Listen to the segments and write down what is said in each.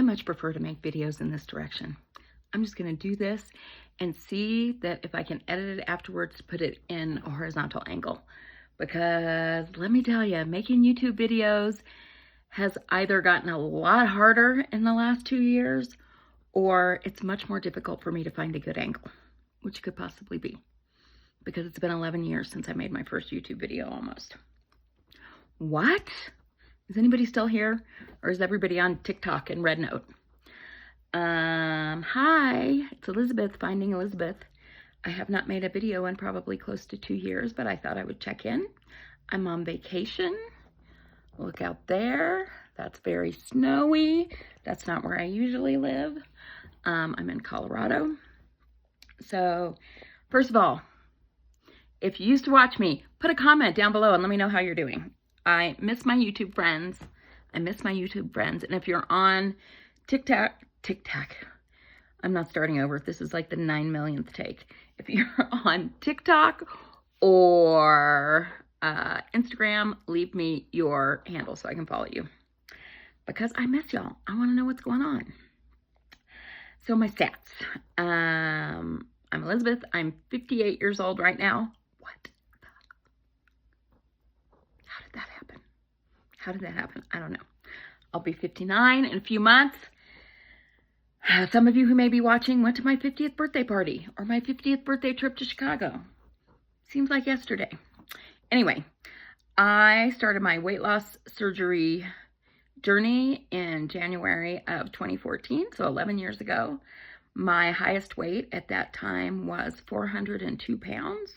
I much prefer to make videos in this direction. I'm just going to do this and see that if I can edit it afterwards to put it in a horizontal angle. Because let me tell you, making YouTube videos has either gotten a lot harder in the last 2 years, or it's much more difficult for me to find a good angle, which could possibly be because it's been 11 years since I made my first YouTube video almost. What? Is anybody still here? Or is everybody on TikTok and Red Note? Hi, it's Elizabeth, Finding Elizabeth. I have not made a video in probably close to 2 years, but I thought I would check in. I'm on vacation. Look out there. That's very snowy. That's not where I usually live. I'm in Colorado. So, first of all, if you used to watch me, put a comment down below and let me know how you're doing. I miss my YouTube friends. And if you're on TikTok, I'm not starting over. This is like the 9 millionth take. If you're on TikTok or Instagram, leave me your handle so I can follow you. Because I miss y'all. I want to know what's going on. So my stats. I'm Elizabeth. I'm 58 years old right now. What? How did that happen? I don't know. I'll be 59 in a few months. Some of you who may be watching went to my 50th birthday party or my 50th birthday trip to Chicago. Seems like yesterday. Anyway, I started my weight loss surgery journey in January of 2014, so 11 years ago. My highest weight at that time was 402 pounds.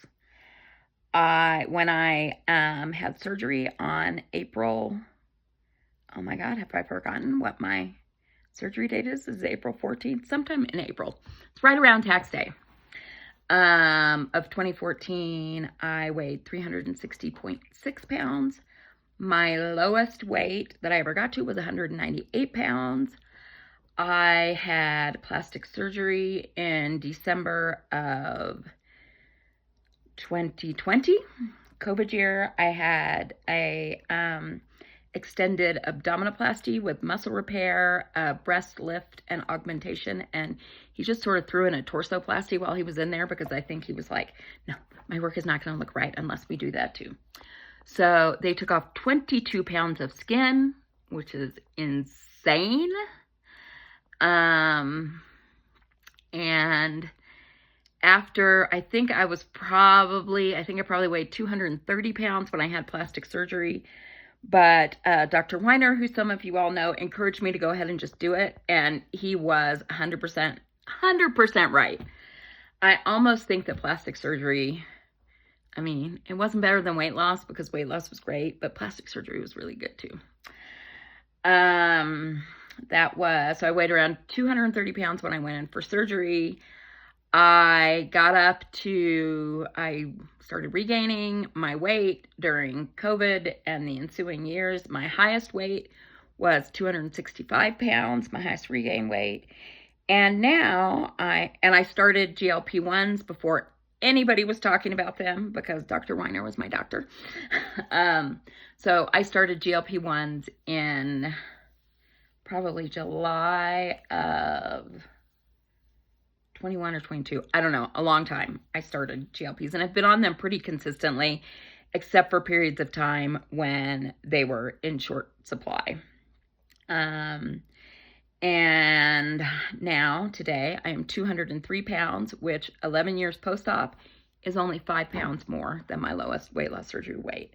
When I had surgery on April, oh my God, have I forgotten what my surgery date is? Is April 14th? Sometime in April. It's right around tax day of 2014. I weighed 360.6 pounds. My lowest weight that I ever got to was 198 pounds. I had plastic surgery in December of 2020, COVID year. I had a extended abdominoplasty with muscle repair, breast lift, and augmentation. And he just sort of threw in a torsoplasty while he was in there because I think he was like, no, my work is not going to look right unless we do that too. So they took off 22 pounds of skin, which is insane. And after, I think I probably weighed 230 pounds when I had plastic surgery. But Dr. Weiner, who some of you all know, encouraged me to go ahead and just do it. And he was 100% right. I almost think that plastic surgery, I mean, it wasn't better than weight loss because weight loss was great, but plastic surgery was really good too. So I weighed around 230 pounds when I went in for surgery. I started regaining my weight during COVID and the ensuing years. My highest weight was 265 pounds, my highest regain weight. And now I started GLP-1s before anybody was talking about them because Dr. Weiner was my doctor. So I started GLP-1s in probably July of 21 or 22. I don't know, a long time I started GLPs, and I've been on them pretty consistently, except for periods of time when they were in short supply. And now, today, I am 203 pounds, which 11 years post-op is only 5 pounds more than my lowest weight loss surgery weight,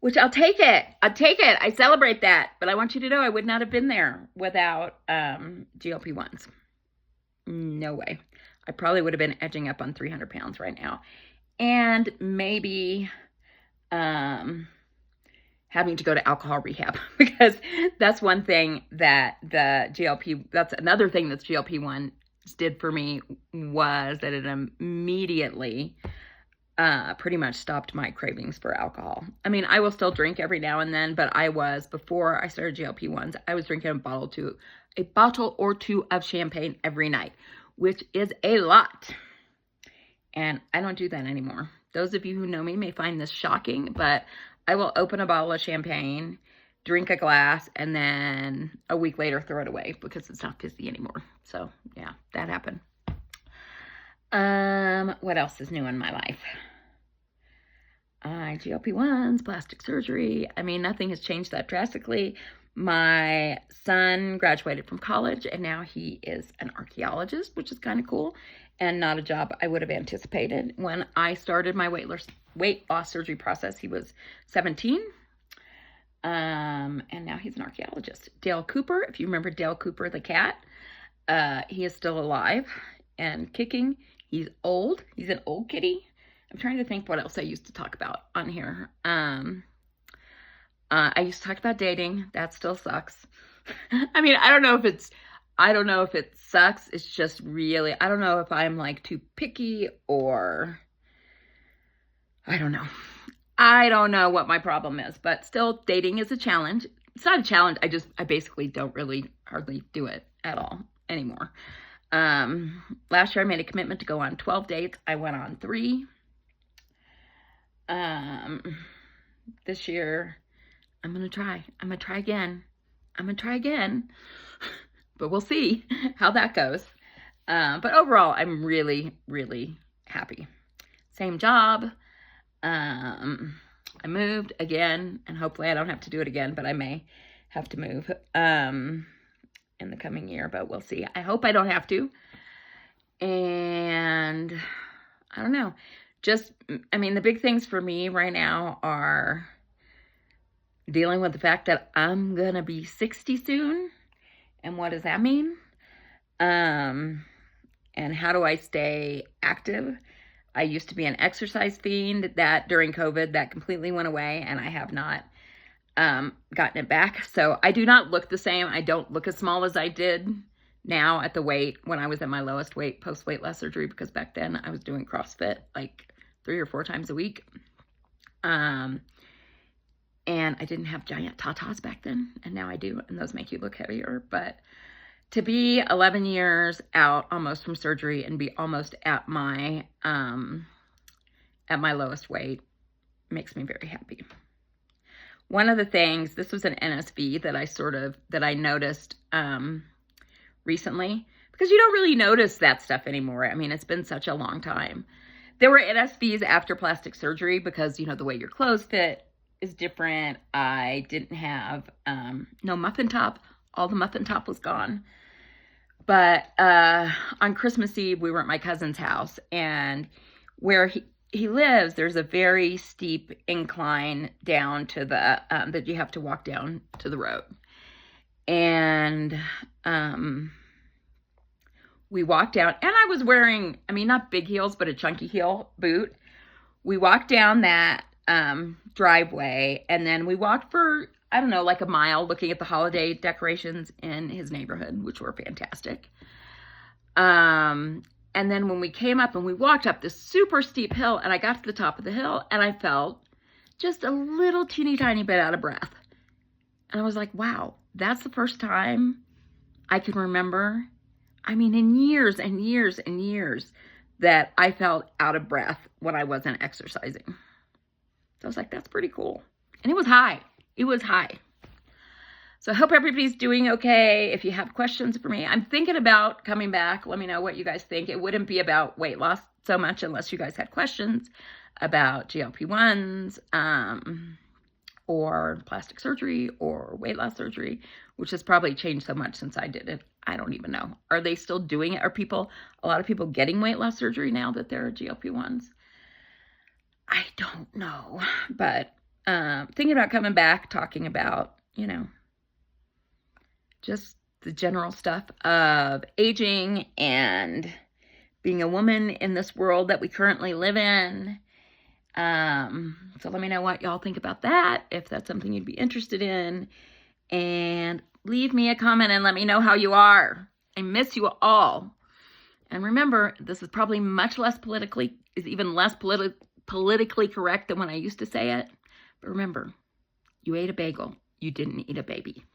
which I'll take it. I celebrate that. But I want you to know I would not have been there without GLP-1s. No way. I probably would have been edging up on 300 pounds right now. And maybe having to go to alcohol rehab because that's one thing that that's another thing that GLP-1 did for me was that it immediately pretty much stopped my cravings for alcohol. I mean, I will still drink every now and then, but before I started GLP-1s, I was drinking a bottle or two of champagne every night, which is a lot. And I don't do that anymore. Those of you who know me may find this shocking, but I will open a bottle of champagne drink a glass, and then a week later throw it away because it's not fizzy anymore. So yeah, that happened. What else is new in my life? GLP-1s, plastic surgery. I mean, nothing has changed that drastically. My son graduated from college, and now he is an archaeologist, which is kind of cool, and not a job I would have anticipated. When I started my weight loss surgery process, he was 17, and now he's an archaeologist. Dale Cooper, if you remember Dale Cooper the cat, he is still alive and kicking. He's old. He's an old kitty. I'm trying to think what else I used to talk about on here. I used to talk about dating. That still sucks. I mean, I don't know if it sucks. It's just really, I don't know if I'm like too picky or I don't know. I don't know what my problem is, but still dating is a challenge. It's not a challenge. I basically don't really hardly do it at all anymore. Last year I made a commitment to go on 12 dates. I went on 3. This year I'm going to try again. But we'll see how that goes. But overall, I'm really, really happy. Same job. I moved again, and hopefully I don't have to do it again, but I may have to move in the coming year, but we'll see. I hope I don't have to. And I don't know. I mean, the big things for me right now are dealing with the fact that I'm going to be 60 soon. And what does that mean? And how do I stay active? I used to be an exercise fiend. That during COVID, that completely went away, and I have not gotten it back. So I do not look the same. I don't look as small as I did now at the weight when I was at my lowest weight post weight loss surgery, because back then I was doing CrossFit like 3 or 4 times a week. And I didn't have giant tatas back then, and now I do, and those make you look heavier. But to be 11 years out almost from surgery and be almost at my lowest weight makes me very happy. One of the things, this was an NSV that I noticed recently, because you don't really notice that stuff anymore. I mean, it's been such a long time. There were NSVs after plastic surgery because, you know, the way your clothes fit is different. I didn't have no muffin top. All the muffin top was gone. But on Christmas Eve, we were at my cousin's house, and where he lives, there's a very steep incline down to the that you have to walk down to the road. And we walked down, and I was wearing, I mean, not big heels, but a chunky heel boot. We walked down that driveway, and then we walked for, I don't know, like a mile, looking at the holiday decorations in his neighborhood, which were fantastic. And then when we came up and we walked up this super steep hill, and I got to the top of the hill, and I felt just a little teeny tiny bit out of breath. And I was like, wow, that's the first time I can remember, I mean, in years and years and years, that I felt out of breath when I wasn't exercising. So I was like, that's pretty cool. And it was high. It was high. So I hope everybody's doing okay. If you have questions for me, I'm thinking about coming back. Let me know what you guys think. It wouldn't be about weight loss so much unless you guys had questions about GLP-1s or plastic surgery or weight loss surgery, which has probably changed so much since I did it. I don't even know. Are they still doing it? Are a lot of people getting weight loss surgery now that there are GLP-1s? I don't know. But thinking about coming back, talking about, you know, just the general stuff of aging and being a woman in this world that we currently live in. So let me know what y'all think about that, if that's something you'd be interested in. And leave me a comment and let me know how you are. I miss you all. And remember, this is probably even less politically correct than when I used to say it. But remember, you ate a bagel. You didn't eat a baby.